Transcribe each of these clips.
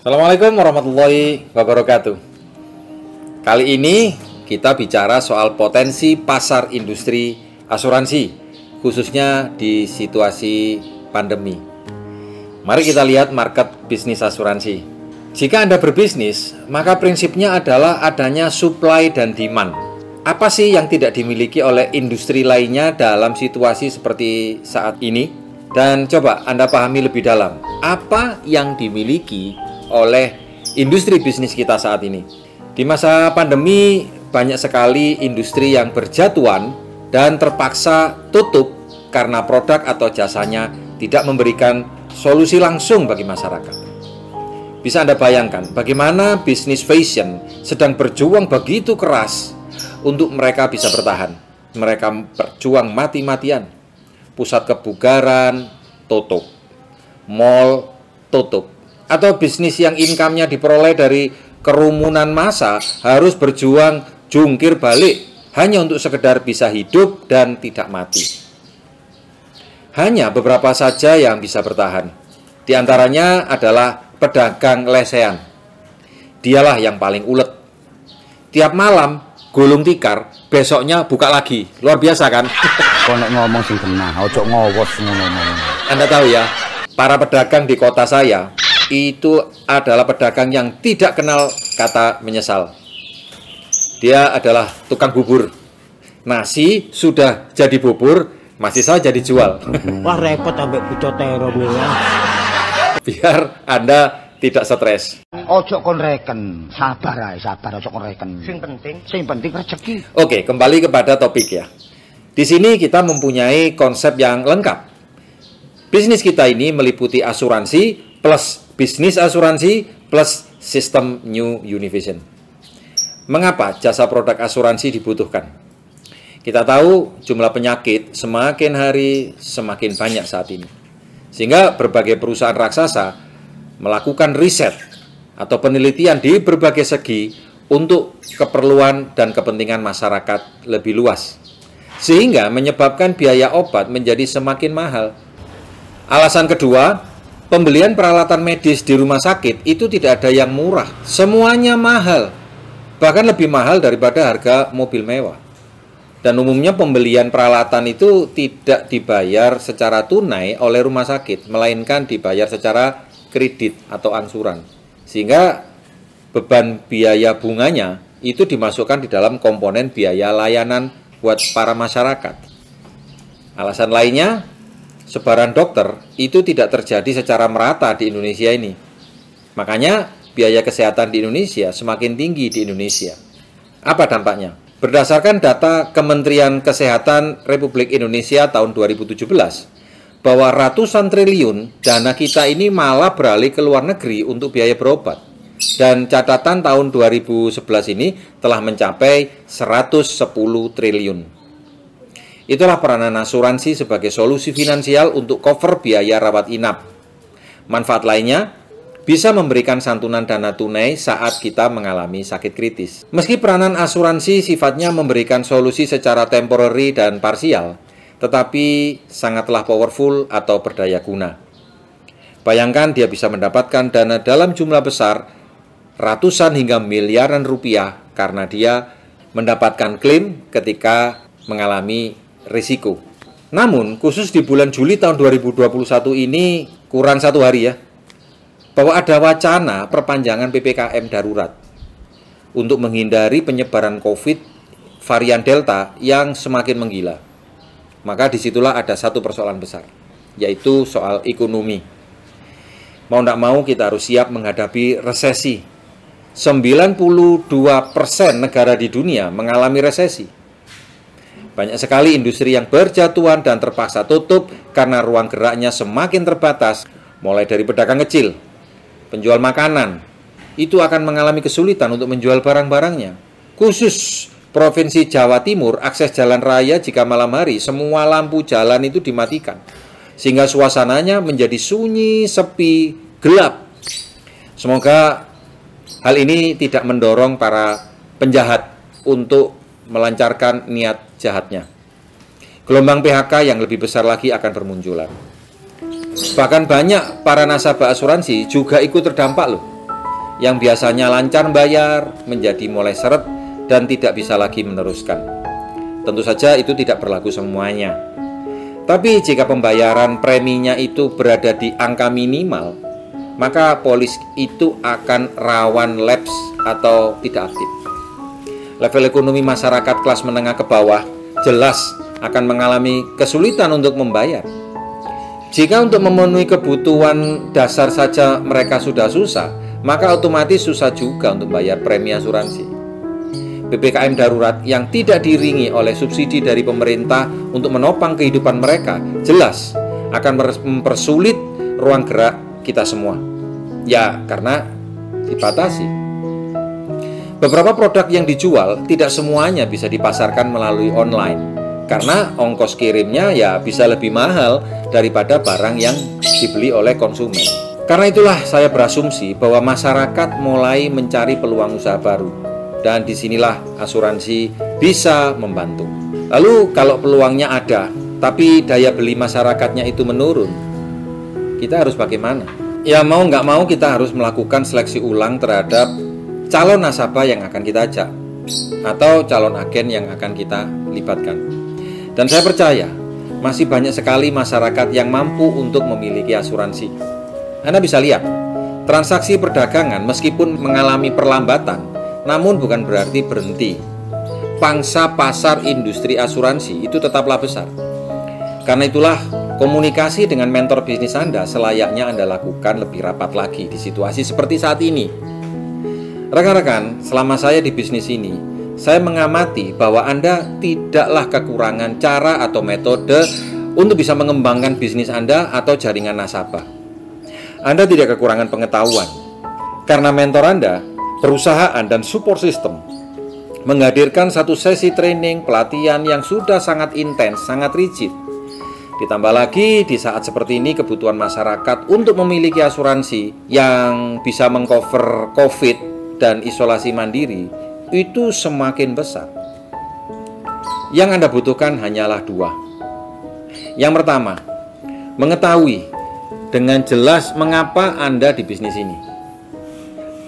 Assalamualaikum warahmatullahi wabarakatuh. Kali ini kita bicara soal potensi pasar industri asuransi, khususnya di situasi pandemi. Mari kita lihat market bisnis asuransi. Jika Anda berbisnis, maka prinsipnya adalah adanya supply dan demand. Apa sih yang tidak dimiliki oleh industri lainnya dalam situasi seperti saat ini? Dan coba Anda pahami lebih dalam, apa yang dimiliki oleh industri bisnis kita saat ini. Di masa pandemi, banyak sekali industri yang berjatuhan dan terpaksa tutup karena produk atau jasanya tidak memberikan solusi langsung bagi masyarakat. Bisa Anda bayangkan bagaimana bisnis fashion sedang berjuang begitu keras untuk mereka bisa bertahan. Mereka berjuang mati-matian. Pusat kebugaran tutup, mall tutup, atau bisnis yang income-nya diperoleh dari kerumunan massa harus berjuang jungkir balik hanya untuk sekedar bisa hidup dan tidak mati. Hanya beberapa saja yang bisa bertahan. Di antaranya adalah pedagang lesehan. Dialah yang paling ulet. Tiap malam gulung tikar, besoknya buka lagi. Luar biasa kan? Konek ngomong sing kena, ojo ngowos ngono. Anda tahu ya, para pedagang di kota saya itu adalah pedagang yang tidak kenal kata menyesal. Dia adalah tukang bubur. Nasi sudah jadi bubur, masih saja dijual. Wah repot ambek bocah terong ya. Biar Anda tidak stres. Ojo kon reken, sabar ojo kon reken. Sing penting rezeki. Oke, kembali kepada topik ya. Di sini kita mempunyai konsep yang lengkap. Bisnis kita ini meliputi asuransi plus bisnis asuransi plus sistem New Univision. Mengapa jasa produk asuransi dibutuhkan? Kita tahu jumlah penyakit semakin hari semakin banyak saat ini. Sehingga berbagai perusahaan raksasa melakukan riset atau penelitian di berbagai segi untuk keperluan dan kepentingan masyarakat lebih luas. Sehingga menyebabkan biaya obat menjadi semakin mahal. Alasan kedua, pembelian peralatan medis di rumah sakit itu tidak ada yang murah. Semuanya mahal. Bahkan lebih mahal daripada harga mobil mewah. Dan umumnya pembelian peralatan itu tidak dibayar secara tunai oleh rumah sakit, melainkan dibayar secara kredit atau angsuran. Sehingga beban biaya bunganya itu dimasukkan di dalam komponen biaya layanan buat para masyarakat. Alasan lainnya, sebaran dokter itu tidak terjadi secara merata di Indonesia ini. Makanya biaya kesehatan di Indonesia semakin tinggi di Indonesia. Apa dampaknya? Berdasarkan data Kementerian Kesehatan Republik Indonesia tahun 2017, bahwa ratusan triliun dana kita ini malah beralih ke luar negeri untuk biaya berobat. Dan catatan tahun 2011 ini telah mencapai 110 triliun. Itulah peranan asuransi sebagai solusi finansial untuk cover biaya rawat inap. Manfaat lainnya, bisa memberikan santunan dana tunai saat kita mengalami sakit kritis. Meski peranan asuransi sifatnya memberikan solusi secara temporary dan parsial, tetapi sangatlah powerful atau berdaya guna. Bayangkan dia bisa mendapatkan dana dalam jumlah besar, ratusan hingga miliaran rupiah karena dia mendapatkan klaim ketika mengalami risiko. Namun, khusus di bulan Juli tahun 2021 ini kurang satu hari ya, bahwa ada wacana perpanjangan PPKM darurat untuk menghindari penyebaran COVID varian Delta yang semakin menggila. Maka disitulah ada satu persoalan besar, yaitu soal ekonomi. Mau tidak mau kita harus siap menghadapi resesi. 92% negara di dunia mengalami resesi. Banyak sekali industri yang berjatuhan dan terpaksa tutup karena ruang geraknya semakin terbatas, mulai dari pedagang kecil, penjual makanan, itu akan mengalami kesulitan untuk menjual barang-barangnya. Khusus Provinsi Jawa Timur, akses jalan raya jika malam hari, semua lampu jalan itu dimatikan. Sehingga suasananya menjadi sunyi, sepi, gelap. Semoga hal ini tidak mendorong para penjahat untuk melancarkan niat jahatnya. Gelombang PHK yang lebih besar lagi akan bermunculan. Bahkan banyak para nasabah asuransi juga ikut terdampak loh. yang biasanya lancar bayar menjadi mulai seret dan tidak bisa lagi meneruskan. Tentu saja itu tidak berlaku semuanya. Tapi jika pembayaran preminya itu berada di angka minimal, maka polis itu akan rawan lapse atau tidak aktif. Level ekonomi masyarakat kelas menengah ke bawah jelas akan mengalami kesulitan untuk membayar. Jika untuk memenuhi kebutuhan dasar saja mereka sudah susah, maka otomatis susah juga untuk bayar premi asuransi. PPKM darurat yang tidak diiringi oleh subsidi dari pemerintah untuk menopang kehidupan mereka jelas akan mempersulit ruang gerak kita semua. Ya, karena dibatasi. Beberapa produk yang dijual tidak semuanya bisa dipasarkan melalui online, karena ongkos kirimnya ya bisa lebih mahal daripada barang yang dibeli oleh konsumen. Karena itulah saya berasumsi bahwa masyarakat mulai mencari peluang usaha baru, dan disinilah asuransi bisa membantu. Lalu kalau peluangnya ada, tapi daya beli masyarakatnya itu menurun, kita harus bagaimana? Ya mau nggak mau kita harus melakukan seleksi ulang terhadap calon nasabah yang akan kita ajak, atau calon agen yang akan kita libatkan. Dan saya percaya masih banyak sekali masyarakat yang mampu untuk memiliki asuransi. Anda bisa lihat, transaksi perdagangan meskipun mengalami perlambatan, namun bukan berarti berhenti. Pangsa pasar industri asuransi itu tetaplah besar. Karena itulah, komunikasi dengan mentor bisnis Anda selayaknya Anda lakukan lebih rapat lagi di situasi seperti saat ini. Rekan-rekan, selama saya di bisnis ini, saya mengamati bahwa Anda tidaklah kekurangan cara atau metode untuk bisa mengembangkan bisnis Anda atau jaringan nasabah. Anda tidak kekurangan pengetahuan, karena mentor Anda, perusahaan, dan support system menghadirkan satu sesi training pelatihan yang sudah sangat intens, sangat rigid. Ditambah lagi di saat seperti ini kebutuhan masyarakat untuk memiliki asuransi yang bisa mengcover COVID dan isolasi mandiri itu semakin besar. Yang Anda butuhkan hanyalah dua. Yang pertama, mengetahui dengan jelas mengapa Anda di bisnis ini.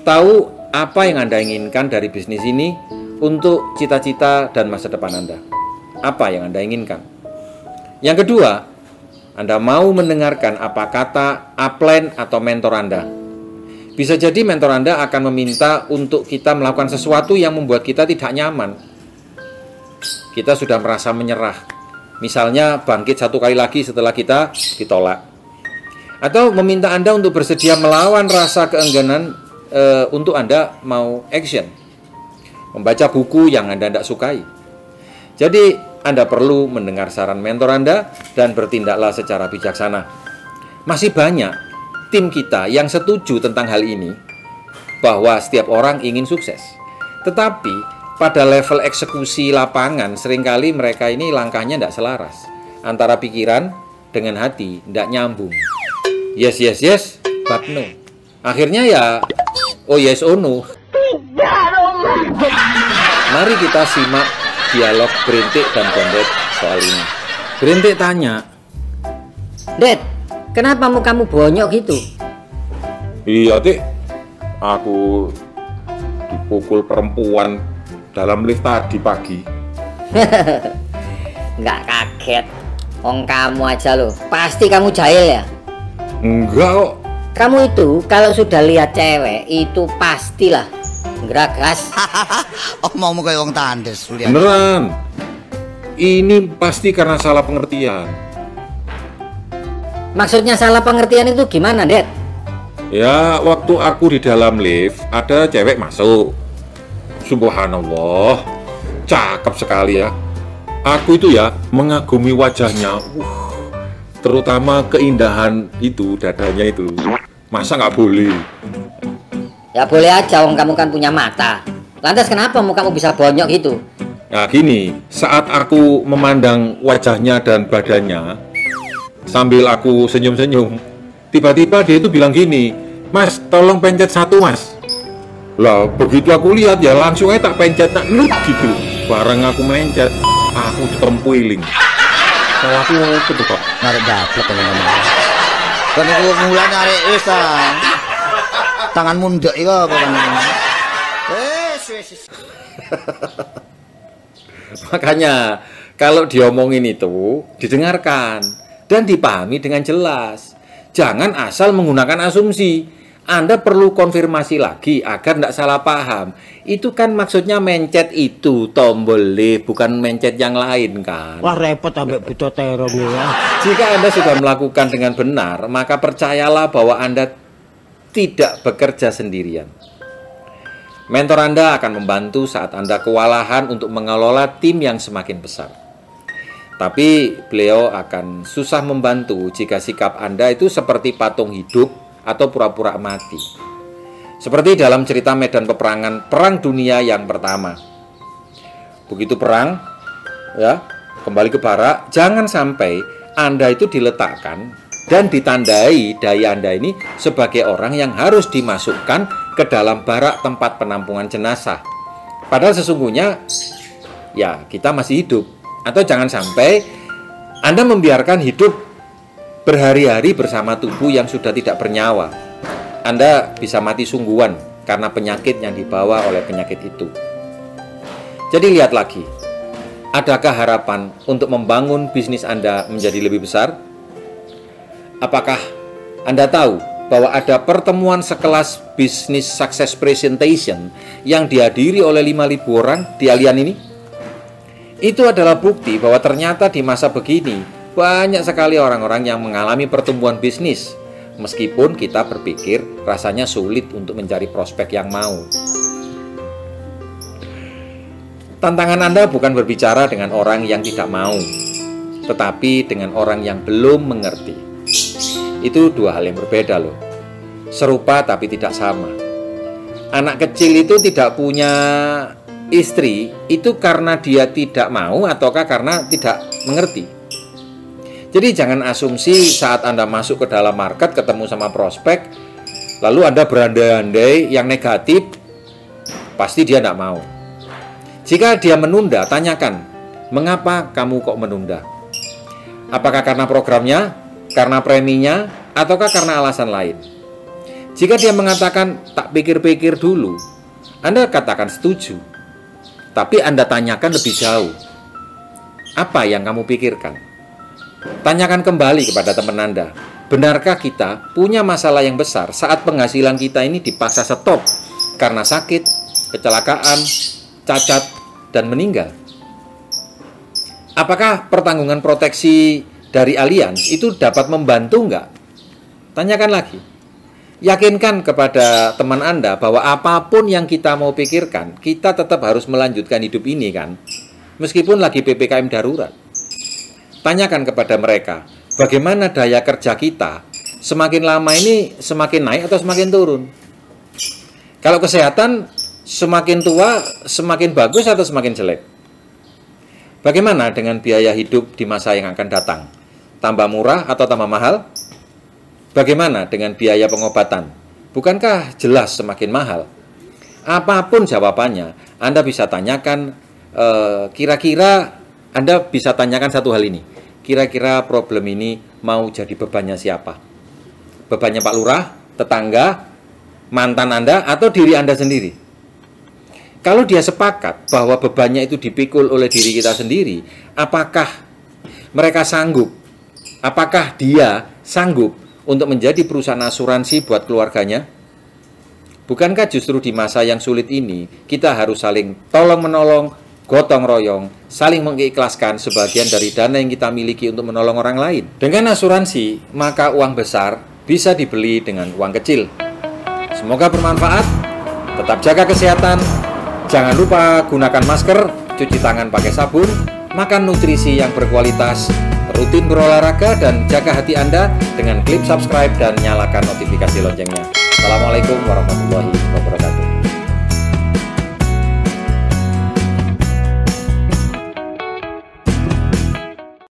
Tahu apa yang Anda inginkan dari bisnis ini untuk cita-cita dan masa depan Anda. Apa yang Anda inginkan? Yang kedua, Anda mau mendengarkan apa kata upline atau mentor Anda. Bisa jadi mentor Anda akan meminta untuk kita melakukan sesuatu yang membuat kita tidak nyaman. Kita sudah merasa menyerah. Misalnya bangkit satu kali lagi setelah kita ditolak. Atau meminta Anda untuk bersedia melawan rasa keengganan untuk Anda mau action. Membaca buku yang Anda tidak sukai. Jadi Anda perlu mendengar saran mentor Anda dan bertindaklah secara bijaksana. Masih banyak tim kita yang setuju tentang hal ini, bahwa setiap orang ingin sukses. Tetapi pada level eksekusi lapangan seringkali mereka ini langkahnya tidak selaras. Antara pikiran dengan hati tidak nyambung. Yes, yes, yes, but no. Akhirnya ya, oh yes, oh no. Mari kita simak dialog Berintik dan Bondet soal ini. Berintik tanya, "Dad, kenapa mukamu bonyok gitu?" Iya, Dik. Aku dipukul perempuan dalam lift tadi pagi. Nggak kaget. Wong kamu aja loh. Pasti kamu jahil ya? Enggak kok. Kamu itu kalau sudah lihat cewek itu pastilah geragas. Omongmu kayak wong tandes. Beneran. Ini pasti karena salah pengertian. Maksudnya salah pengertian itu gimana, Dad? Ya, waktu aku di dalam lift, ada cewek masuk. Subhanallah, cakep sekali ya. Aku itu ya mengagumi wajahnya. Terutama keindahan itu, dadanya itu. Masa nggak boleh? Ya boleh aja, wong kamu kan punya mata. Lantas kenapa mukamu bisa bonyok gitu? Nah gini, saat aku memandang wajahnya dan badannya, sambil aku senyum-senyum, tiba-tiba dia itu bilang gini, "Mas, tolong pencet satu, Mas." Lah, begitu aku lihat ya langsung aja tak pencet, tak nut gitu. Bareng aku mencet, aku tempuiling. Salahku apa tuh, Pak? Narik daplek kalau ngomong. Kan aku mulai narik wis Tanganmu ndek iki apa kan? Wis. Makanya kalau diomongin itu didengarkan dan dipahami dengan jelas. Jangan asal menggunakan asumsi. Anda perlu konfirmasi lagi agar tidak salah paham. Itu kan maksudnya mencet itu tombol lift, bukan mencet yang lain kan. Wah repot ambek buta terong ya. Jika Anda sudah melakukan dengan benar, maka percayalah bahwa Anda tidak bekerja sendirian. Mentor Anda akan membantu saat Anda kewalahan untuk mengelola tim yang semakin besar. Tapi beliau akan susah membantu jika sikap Anda itu seperti patung hidup atau pura-pura mati. Seperti dalam cerita medan peperangan Perang Dunia yang pertama. Begitu perang, ya, kembali ke barak, jangan sampai Anda itu diletakkan dan ditandai dai Anda ini sebagai orang yang harus dimasukkan ke dalam barak tempat penampungan jenazah. Padahal sesungguhnya, ya, kita masih hidup. Atau jangan sampai Anda membiarkan hidup berhari-hari bersama tubuh yang sudah tidak bernyawa. Anda bisa mati sungguhan karena penyakit yang dibawa oleh penyakit itu. Jadi lihat lagi, adakah harapan untuk membangun bisnis Anda menjadi lebih besar? Apakah Anda tahu bahwa ada pertemuan sekelas Business Success Presentation yang dihadiri oleh 5.000 orang di Allianz ini? Itu adalah bukti bahwa ternyata di masa begini banyak sekali orang-orang yang mengalami pertumbuhan bisnis, meskipun kita berpikir rasanya sulit untuk mencari prospek yang mau. Tantangan Anda bukan berbicara dengan orang yang tidak mau, tetapi dengan orang yang belum mengerti. Itu dua hal yang berbeda loh. Serupa tapi tidak sama. Anak kecil itu tidak punya istri itu karena dia tidak mau ataukah karena tidak mengerti. Jadi jangan asumsi saat Anda masuk ke dalam market ketemu sama prospek lalu Anda berandai-andai yang negatif, pasti dia tidak mau. Jika dia menunda, tanyakan, mengapa kamu kok menunda? Apakah karena programnya, karena preminya, ataukah karena alasan lain? Jika dia mengatakan tak pikir-pikir dulu, Anda katakan setuju. Tapi Anda tanyakan lebih jauh. Apa yang kamu pikirkan? Tanyakan kembali kepada teman Anda. Benarkah kita punya masalah yang besar saat penghasilan kita ini dipaksa stop karena sakit, kecelakaan, cacat, dan meninggal? Apakah pertanggungan proteksi dari Allianz itu dapat membantu enggak? Tanyakan lagi. Yakinkan kepada teman Anda bahwa apapun yang kita mau pikirkan, kita tetap harus melanjutkan hidup ini kan, meskipun lagi PPKM darurat. Tanyakan kepada mereka, bagaimana daya kerja kita semakin lama ini semakin naik atau semakin turun? Kalau kesehatan semakin tua semakin bagus atau semakin jelek? Bagaimana dengan biaya hidup di masa yang akan datang? Tambah murah atau tambah mahal? Bagaimana dengan biaya pengobatan? Bukankah jelas semakin mahal? Apapun jawabannya, Anda bisa tanyakan, kira-kira Anda bisa tanyakan satu hal ini. Kira-kira problem ini mau jadi bebannya siapa? Bebannya Pak Lurah, tetangga, mantan Anda, atau diri Anda sendiri? Kalau dia sepakat bahwa bebannya itu dipikul oleh diri kita sendiri, apakah mereka sanggup? Apakah dia sanggup untuk menjadi perusahaan asuransi buat keluarganya? Bukankah justru di masa yang sulit ini kita harus saling tolong-menolong, gotong royong, saling mengikhlaskan sebagian dari dana yang kita miliki untuk menolong orang lain? Dengan asuransi, maka uang besar bisa dibeli dengan uang kecil. Semoga bermanfaat. Tetap jaga kesehatan. Jangan lupa gunakan masker, cuci tangan pakai sabun, makan nutrisi yang berkualitas, rutin berolahraga, dan jaga hati Anda dengan klik subscribe dan nyalakan notifikasi loncengnya. Assalamualaikum warahmatullahi wabarakatuh.